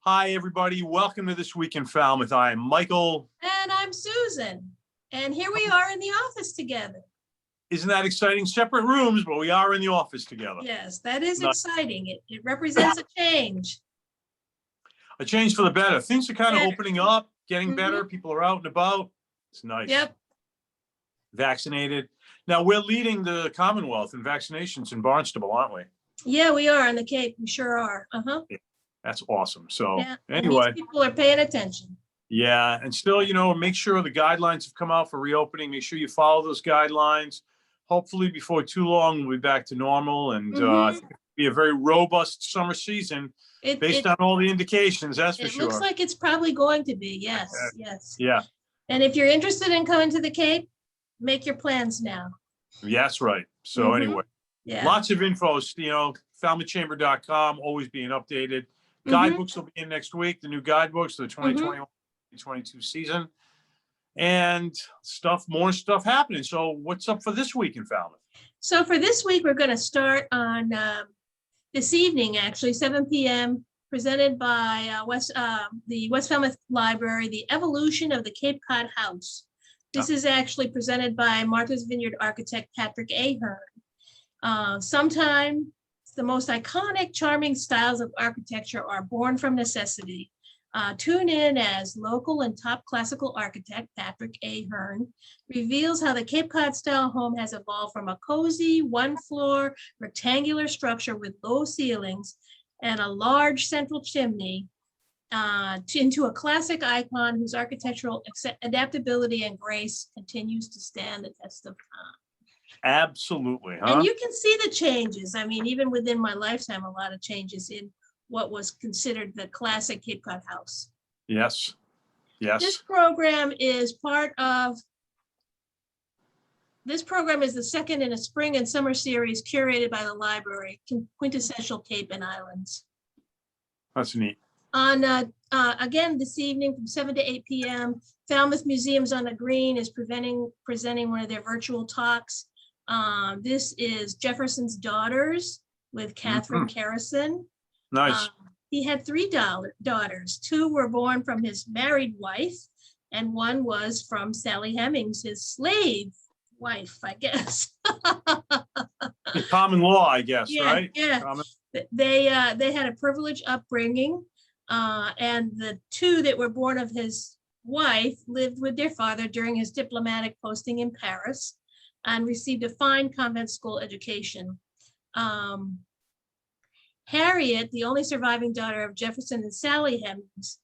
Hi, everybody. Welcome to This Week in Falmouth. I am Michael. And I'm Susan. And here we are in the office together. Isn't that exciting? Separate rooms, but we are in the office together. Yes, that is exciting. It represents a change. A change for the better. Things are kind of opening up, getting better. Mhm. People are out and about. It's nice. Yep. Vaccinated. Now, we're leading the Commonwealth in vaccinations in Barnstable, aren't we? Yeah, we are on the Cape. We sure are. Yeah, that's awesome. So Yeah, anyway. people are paying attention. Yeah. And still, make sure the guidelines have come out for reopening. Make sure you follow those guidelines. Hopefully before too long, we'll be back to normal. And I think it'll be a very robust summer season based on all the indications, that's for sure. It looks like it's probably going to be. Yes, yes. Yeah. And if you're interested in coming to the Cape, make your plans now. Yes, right. So anyway, lots of info, falmouthchamber.com, always being updated. Guidebooks will be in next week, the new guidebooks for the 2021-2022 season. And more stuff happening. So what's up for this week in Falmouth? So for this week, we're going to start on this evening, actually, 7 p.m., presented by the West Falmouth Library, The Evolution of the Cape Cod House. This is actually presented by Martha's Vineyard architect Patrick Ahern. Sometimes the most iconic, charming styles of architecture are born from necessity. Tune in as local and top classical architect Patrick Ahern reveals how the Cape Cod style home has evolved from a cozy one-floor rectangular structure with low ceilings and a large central chimney into a classic icon whose architectural adaptability and grace continues to stand the test of time. Absolutely. And you can see the changes. I mean, even within my lifetime, a lot of changes in what was considered the classic Cape Cod house. Yes. Yes. This program is the second in a spring and summer series curated by the library, Quintessential Cape and Islands. That's neat. On again this evening from 7 to 8 p.m., Falmouth Museums on the Green is presenting one of their virtual talks. This is Jefferson's Daughters with Catherine Carrison. Nice. He had 3 daughters. 2 were born from his married wife, and 1 was from Sally Hemings, his slave wife, I guess. Common law, I guess, right? Yeah. They had a privileged upbringing, and the 2 that were born of his wife lived with their father during his diplomatic posting in Paris and received a fine convent school education. Harriet, the only surviving daughter of Jefferson and Sally Hemings,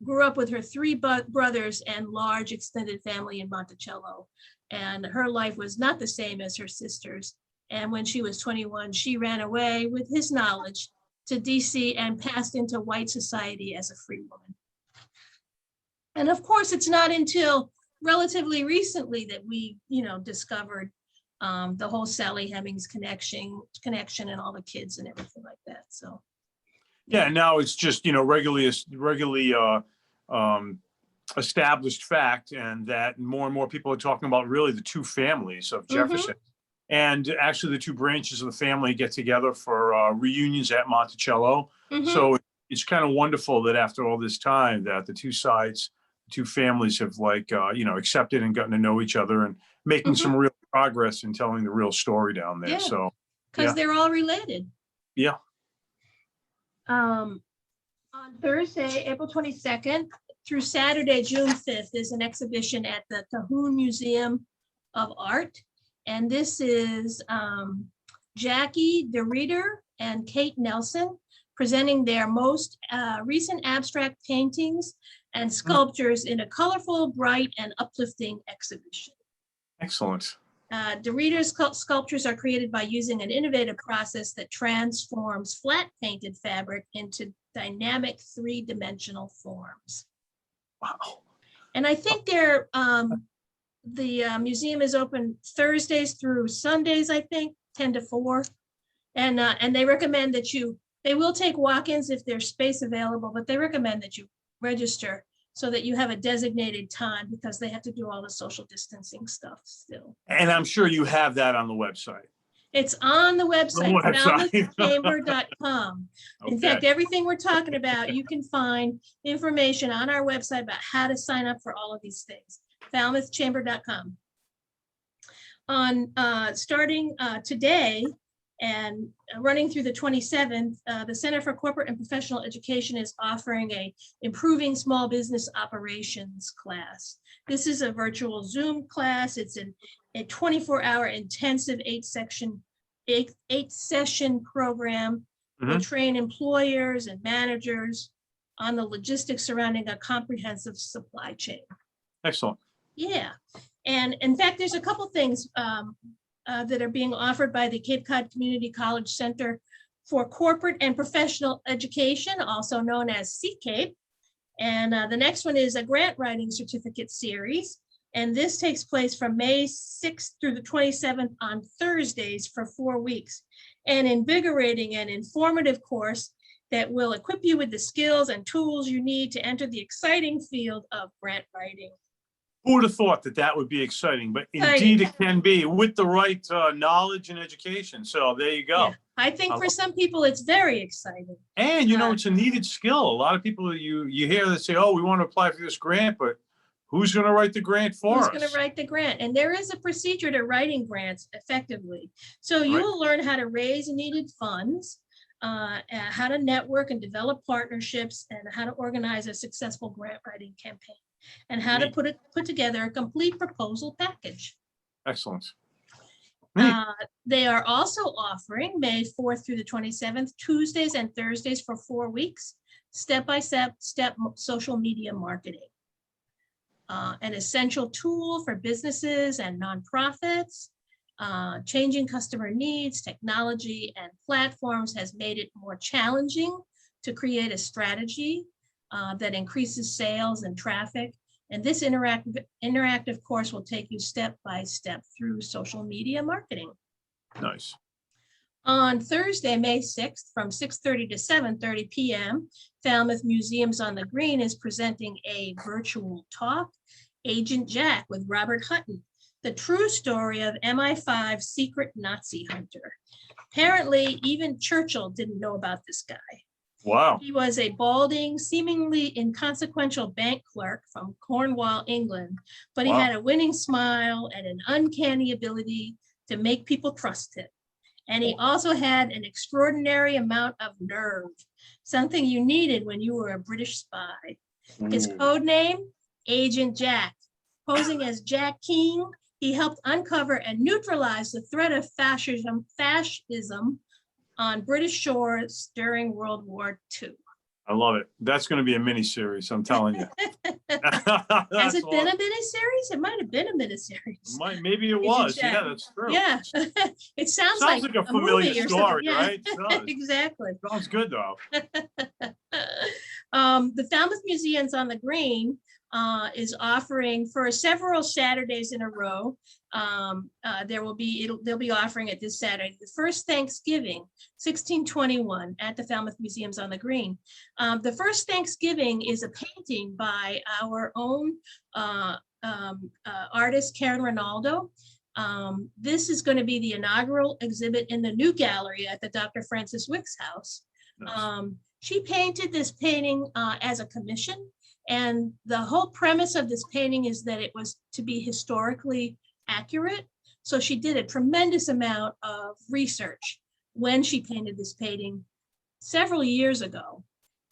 grew up with her 3 brothers and large extended family in Monticello. And her life was not the same as her sister's. And when she was 21, she ran away with his knowledge to DC and passed into white society as a free woman. And of course, it's not until relatively recently that we, discovered the whole Sally Hemings connection and all the kids and everything like that. So yeah, now it's just regularly established fact, and that more and more people are talking about really the 2 families of Jefferson, and actually the 2 branches of the family get together for reunions at Monticello. So it's kind of wonderful that after all this time that the 2 sides, 2 families have accepted and gotten to know each other and making some real progress in telling the real story down there. So because they're all related. Yeah. On Thursday, April 22nd through Saturday, June 5th, is an exhibition at the Cahoon Museum of Art. And this is Jackie DeReeder and Kate Nelson presenting their most recent abstract paintings and sculptures in a colorful, bright, and uplifting exhibition. Excellent. DeReeder's sculptures are created by using an innovative process that transforms flat painted fabric into dynamic 3-dimensional forms. Wow. And I think the museum is open Thursdays through Sundays, I think, 10 to 4. And they recommend that they will take walk-ins if there's space available, but they recommend that you register so that you have a designated time because they have to do all the social distancing stuff still. And I'm sure you have that on the website. It's on the website, website. falmouthchamber.com. In Okay. fact, everything we're talking about, you can find information on our website about how to sign up for all of these things, falmouthchamber.com. On starting today and running through the 27th, the Center for Corporate and Professional Education is offering a Improving Small Business Operations class. This is a virtual Zoom class. It's a 24-hour intensive eight session program. Will train employers and managers on the logistics surrounding a comprehensive supply chain. Excellent. Yeah, and in fact, there's a couple things that are being offered by the Cape Cod Community College Center for Corporate and Professional Education, also known as CCAPE. And the next one is a grant writing certificate series. And this takes place from May 6th through the 27th on Thursdays for 4 weeks. An invigorating and informative course that will equip you with the skills and tools you need to enter the exciting field of grant writing. Who would have thought that that would be exciting? But indeed it can be with the right knowledge and education. So there you go. Yeah, I think for some people it's very exciting. And you know, it's a needed skill. A lot of people you hear that say, oh, we want to apply for this grant, but who's going to write the grant for us? Who's going to write the grant? And there is a procedure to writing grants effectively. So you will learn how to raise needed funds, how to network and develop partnerships, and how to organize a successful grant writing campaign, and how to put together a complete proposal package. Excellent. They are also offering May 4th through the 27th, Tuesdays and Thursdays for 4 weeks, step-by-step social media marketing. An essential tool for businesses and nonprofits. Changing customer needs, technology, and platforms has made it more challenging to create a strategy that increases sales and traffic. And this interactive course will take you step by step through social media marketing. Nice. On Thursday, May 6th, from 6:30 to 7:30 p.m., Falmouth Museums on the Green is presenting a virtual talk, Agent Jack with Robert Hutton, the true story of MI5 secret Nazi hunter. Apparently, even Churchill didn't know about this guy. Wow. He was a balding, seemingly inconsequential bank clerk from Cornwall, England, but he had a winning smile and an uncanny ability to make people trust him. And he also had an extraordinary amount of nerve, something you needed when you were a British spy. His code name, Agent Jack. Posing as Jack King, he helped uncover and neutralize the threat of fascism on British shores during World War II. I love it. That's going to be a mini series, I'm telling you. Has it been a mini series? It might have been a mini series. Maybe it was. Yeah, that's true. Yeah, it sounds like a familiar story, yeah. right? Exactly. Sounds good though. The Falmouth Museums on the Green is offering for several Saturdays in a row. They'll be offering it this Saturday, the first Thanksgiving, 1621 at the Falmouth Museums on the Green. The first Thanksgiving is a painting by our own artist, Karen Ronaldo. This is going to be the inaugural exhibit in the new gallery at the Dr. Francis Wicks House. Nice. She painted this painting as a commission. And the whole premise of this painting is that it was to be historically accurate. So she did a tremendous amount of research when she painted this painting several years ago.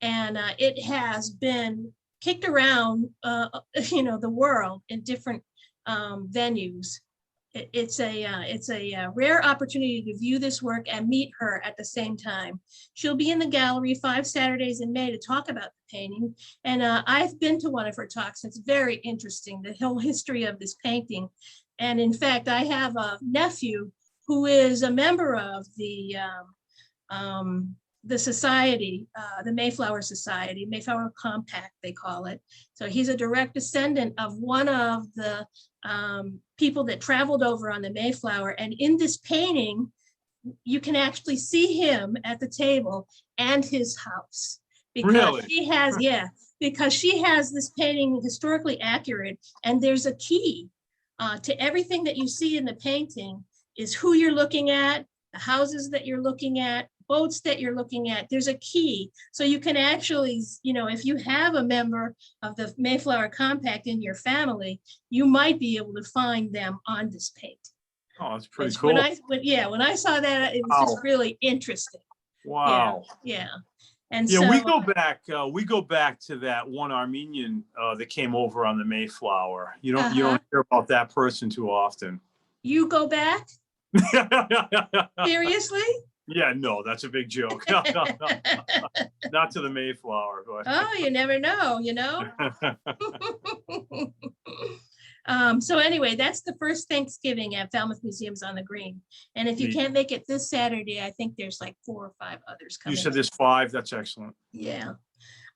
And it has been kicked around, the world in different venues. It's a rare opportunity to view this work and meet her at the same time. She'll be in the gallery 5 Saturdays in May to talk about the painting. And I've been to one of her talks. It's very interesting, the whole history of this painting. And in fact, I have a nephew who is a member of the society, the Mayflower Society, Mayflower Compact, they call it. So he's a direct descendant of one of the people that traveled over on the Mayflower. And in this painting, you can actually see him at the table and his house. Because really? Because she has this painting historically accurate, and there's a key to everything that you see in the painting is who you're looking at, the houses that you're looking at, boats that you're looking at. There's a key. So you can actually, if you have a member of the Mayflower Compact in your family, you might be able to find them on this page. Oh, that's pretty Which cool. When I saw that, it was just really interesting. Wow. Yeah. And Yeah, so we go back to that one Armenian that came over on the Mayflower. You don't hear about that person too often. You go back? Seriously? Yeah, no, that's a big joke. Not to the Mayflower. But. Oh, you never know, So anyway, that's the first Thanksgiving at Falmouth Museums on the Green. And if you can't make it this Saturday, I think there's like 4 or 5 others coming. You said there's 5. That's excellent. Yeah.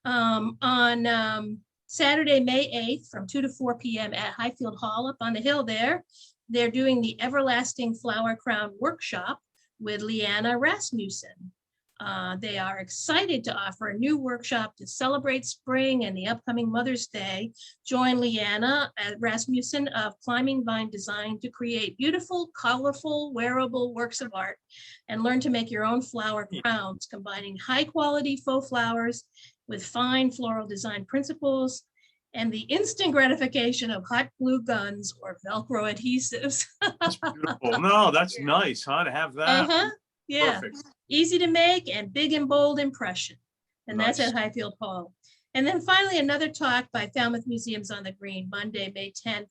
On Saturday, May 8th, from 2 to 4 p.m. at Highfield Hall up on the hill there, they're doing the Everlasting Flower Crown Workshop with Leanna Rasmussen. They are excited to offer a new workshop to celebrate spring and the upcoming Mother's Day. Join Leanna Rasmussen of Climbing Vine Design to create beautiful, colorful, wearable works of art and learn to make your own flower crowns, combining high-quality faux flowers with fine floral design principles and the instant gratification of hot glue guns or Velcro adhesives. That's beautiful. No, that's nice, huh? To have that. Yeah. Perfect. Easy to make and big and bold impression. And Nice. that's at Highfield Hall. And then finally, another talk by Falmouth Museums on the Green, Monday, May 10th,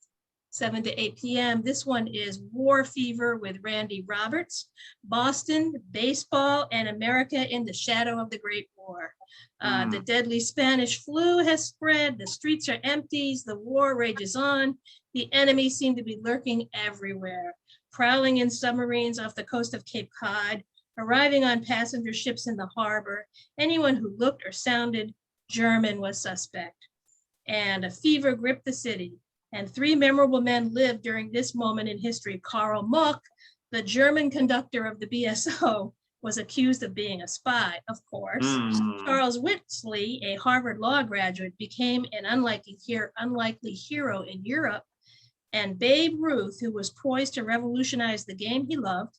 7 to 8 p.m. This one is War Fever with Randy Roberts, Boston, Baseball, and America in the Shadow of the Great War. The deadly Spanish flu has spread, the streets are empty, the war rages on, the enemy seem to be lurking everywhere, prowling in submarines off the coast of Cape Cod, arriving on passenger ships in the harbor. Anyone who looked or sounded German was suspect. And a fever gripped the city. And 3 memorable men lived during this moment in history. Karl Muck, the German conductor of the BSO, was accused of being a spy, of course. Charles Whitsley, a Harvard Law graduate, became an unlikely hero in Europe. And Babe Ruth, who was poised to revolutionize the game he loved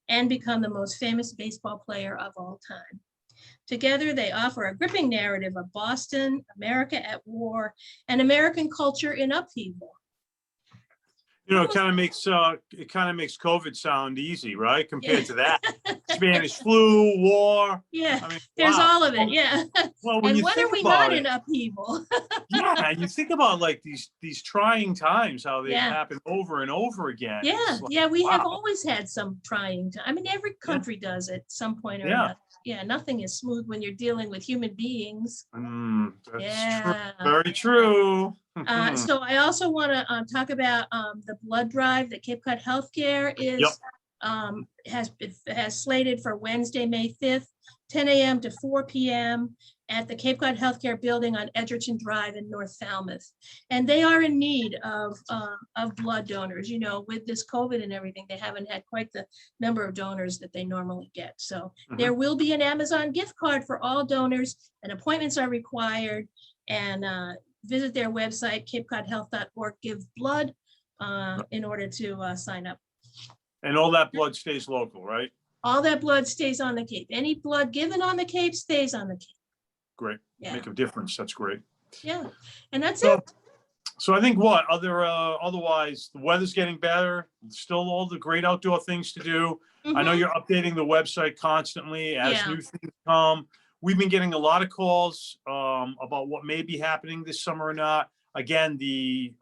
and become the most famous baseball player of all time. Together, they offer a gripping narrative of Boston, America at war, and American culture in upheaval. It kind of makes COVID sound easy, right? Compared to that, Spanish flu, war. Yeah, I mean, there's wow. all of it. Yeah. Well, when And you when think are we about not it, in upheaval? yeah, you think about like these trying times, how they Yeah. happen over and over again. Yeah, It's like, yeah, we have wow. always had some trying time. I mean, every country does at some point or Yeah. another. Yeah, nothing is smooth when you're dealing with human beings. That's Yeah. true. Very true. So I also want to talk about the blood drive that Cape Cod Healthcare is has slated for Wednesday, May 5th, 10 a.m. to 4 p.m. at the Cape Cod Healthcare Building on Edgerton Drive in North Falmouth. And they are in need of blood donors. With this COVID and everything, they haven't had quite the number of donors that they normally get. So there will be an Amazon gift card for all donors, and appointments are required. And visit their website, capecodhealth.org, give blood in order to sign up. And all that blood stays local, right? All that blood stays on the Cape. Any blood given on the Cape stays on the Cape. Great. Yeah. Make a difference. That's great. Yeah. And that's it. So I think otherwise the weather's getting better. Still all the great outdoor things to do. I know you're updating the website constantly as new things come. We've been getting a lot of calls about what may be happening this summer or not. Again, the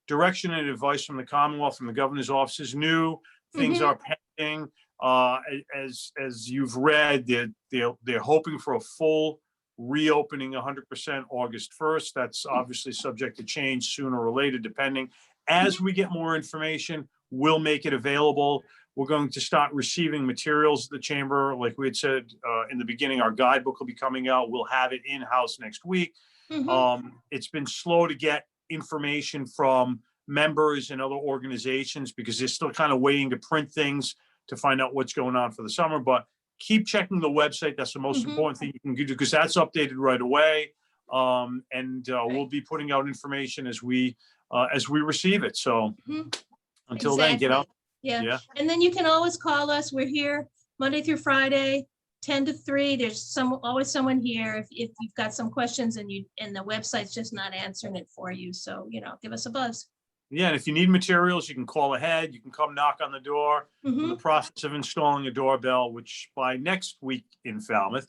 direction and advice from the Commonwealth, from the governor's office is new. Things are pending. As you've read, they're hoping for a full reopening 100% August 1st. That's obviously subject to change sooner or later, depending. As we get more information, we'll make it available. We're going to start receiving materials at the chamber. Like we had said in the beginning, our guidebook will be coming out. We'll have it in-house next week. It's been slow to get information from members and other organizations because they're still kind of waiting to print things to find out what's going on for the summer. But keep checking the website. That's the most important thing you can do because that's updated right away. We'll be putting out information as we receive it. So until then, get out Yeah. Yeah. And then you can always call us. We're here Monday through Friday, 10 to 3. There's always someone here if you've got some questions and the website's just not answering it for you. So, give us a buzz. Yeah, and if you need materials, you can call ahead. You can come knock on the door. We're in the Mhm. process of installing a doorbell, which by next week in Falmouth,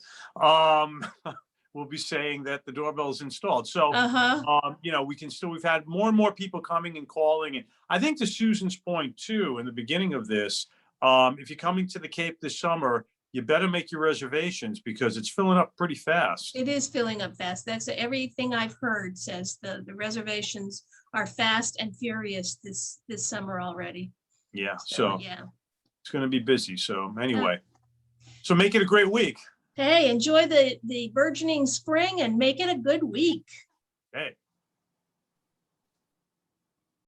we'll be saying that the doorbell is installed. So, Uh-huh. we've had more and more people coming and calling. And I think to Susan's point too, in the beginning of this, if you're coming to the Cape this summer, you better make your reservations because it's filling up pretty fast. It is filling up fast. That's everything I've heard says the reservations are fast and furious this summer already. Yeah. So, So yeah. it's going to be busy. So anyway, so make it a great week. Hey, enjoy the burgeoning spring and make it a good week. Hey.